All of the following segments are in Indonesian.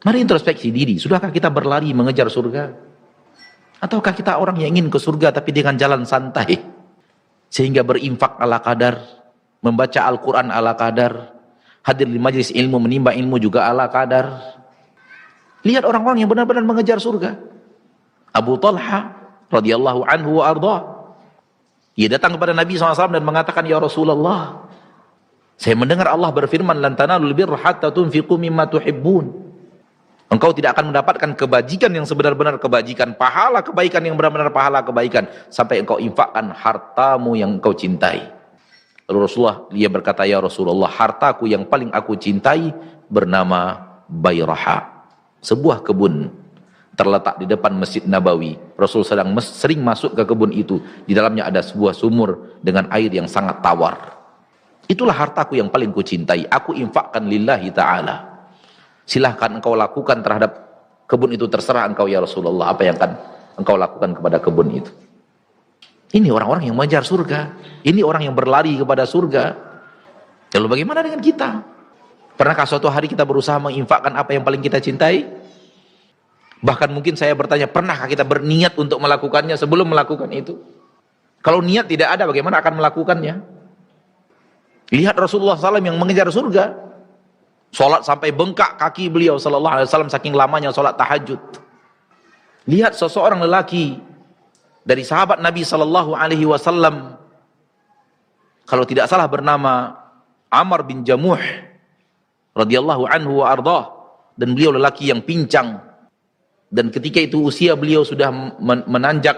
Mari introspeksi diri, sudahkah kita berlari mengejar surga? Ataukah kita orang yang ingin ke surga tapi dengan jalan santai? Sehingga berinfak ala kadar, membaca Al-Quran ala kadar, hadir di majelis ilmu, menimba ilmu juga ala kadar. Lihat orang-orang yang benar-benar mengejar surga. Abu Talha radhiyallahu anhu wa ardhah, dia datang kepada Nabi SAW dan mengatakan, ya Rasulullah, saya mendengar Allah berfirman, lan tanalul birra hatta tunfiqu mimma tuhibbun. Engkau tidak akan mendapatkan kebajikan yang sebenar-benar kebajikan, pahala kebaikan yang benar-benar pahala kebaikan, sampai engkau infakkan hartamu yang engkau cintai. Lalu Rasulullah, dia berkata, ya Rasulullah, hartaku yang paling aku cintai bernama Bayraha, sebuah kebun terletak di depan Masjid Nabawi. Rasul sering masuk ke kebun itu. Di dalamnya ada sebuah sumur dengan air yang sangat tawar. Itulah hartaku yang paling kucintai, aku infakkan lillahi ta'ala. Silahkan engkau lakukan terhadap kebun itu, terserah engkau ya Rasulullah, apa yang akan engkau lakukan kepada kebun itu. Ini orang-orang yang mengejar surga, ini orang yang berlari kepada surga. Lalu bagaimana dengan kita? Pernahkah suatu hari kita berusaha menginfakkan apa yang paling kita cintai? Bahkan mungkin saya bertanya, pernahkah kita berniat untuk melakukannya sebelum melakukan itu? Kalau niat tidak ada, bagaimana akan melakukannya? Lihat Rasulullah SAW yang mengejar surga. Sholat sampai bengkak kaki beliau sallallahu alaihi wasallam saking lamanya sholat tahajud. Lihat seseorang lelaki dari sahabat Nabi sallallahu alaihi wasallam, kalau tidak salah bernama Amr bin Jamuh radhiyallahu anhu wa ardhah, dan beliau lelaki yang pincang, dan ketika itu usia beliau sudah menanjak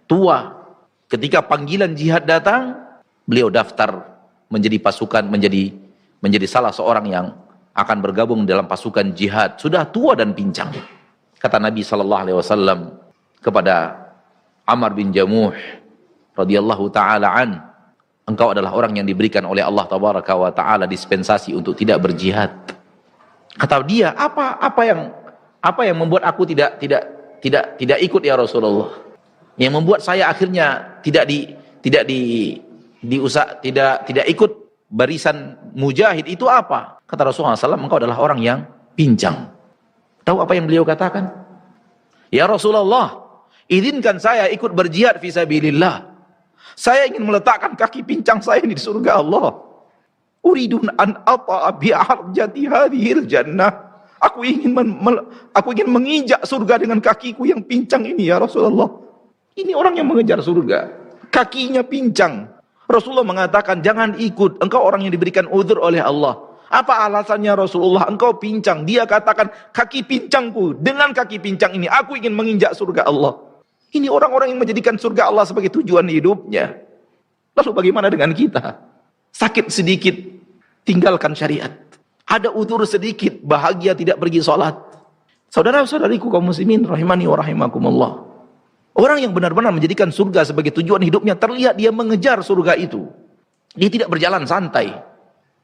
tua. Ketika panggilan jihad datang, beliau daftar menjadi pasukan, menjadi salah seorang yang akan bergabung dalam pasukan jihad. Sudah tua dan pincang. Kata Nabi SAW kepada Amr bin Jamuh radhiyallahu ta'ala an, engkau adalah orang yang diberikan oleh Allah tabaraka wa ta'ala dispensasi untuk tidak berjihad. Kata dia, apa yang membuat aku tidak ikut ya Rasulullah? Yang membuat saya akhirnya tidak ikut barisan mujahid itu apa? Kata Rasulullah SAW, engkau adalah orang yang pincang. Tahu apa yang beliau katakan? Ya Rasulullah, izinkan saya ikut berjihad fisabilillah. Saya ingin meletakkan kaki pincang saya di surga Allah. Uridun an ata'a bi'arjati hadhil jannah. Aku ingin menginjak surga dengan kakiku yang pincang ini ya Rasulullah. Ini orang yang mengejar surga, kakinya pincang. Rasulullah mengatakan, jangan ikut, engkau orang yang diberikan uzur oleh Allah. Apa alasannya Rasulullah? Engkau pincang. Dia katakan, kaki pincangku, dengan kaki pincang ini aku ingin menginjak surga Allah. Ini orang-orang yang menjadikan surga Allah sebagai tujuan hidupnya. Lalu bagaimana dengan kita? Sakit sedikit, tinggalkan syariat. Ada uzur sedikit, bahagia tidak pergi sholat. Saudara-saudariku kaum muslimin rahimani wa rahimakumullah, orang yang benar-benar menjadikan surga sebagai tujuan hidupnya, terlihat dia mengejar surga itu. Dia tidak berjalan santai.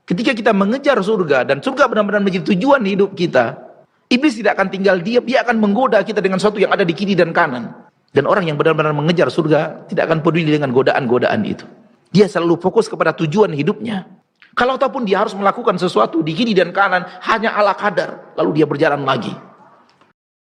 Ketika kita mengejar surga dan surga benar-benar menjadi tujuan hidup kita, iblis tidak akan tinggal diam, dia akan menggoda kita dengan sesuatu yang ada di kiri dan kanan. Dan orang yang benar-benar mengejar surga tidak akan peduli dengan godaan-godaan itu. Dia selalu fokus kepada tujuan hidupnya. Kalau ataupun dia harus melakukan sesuatu di kiri dan kanan hanya ala kadar, lalu dia berjalan lagi.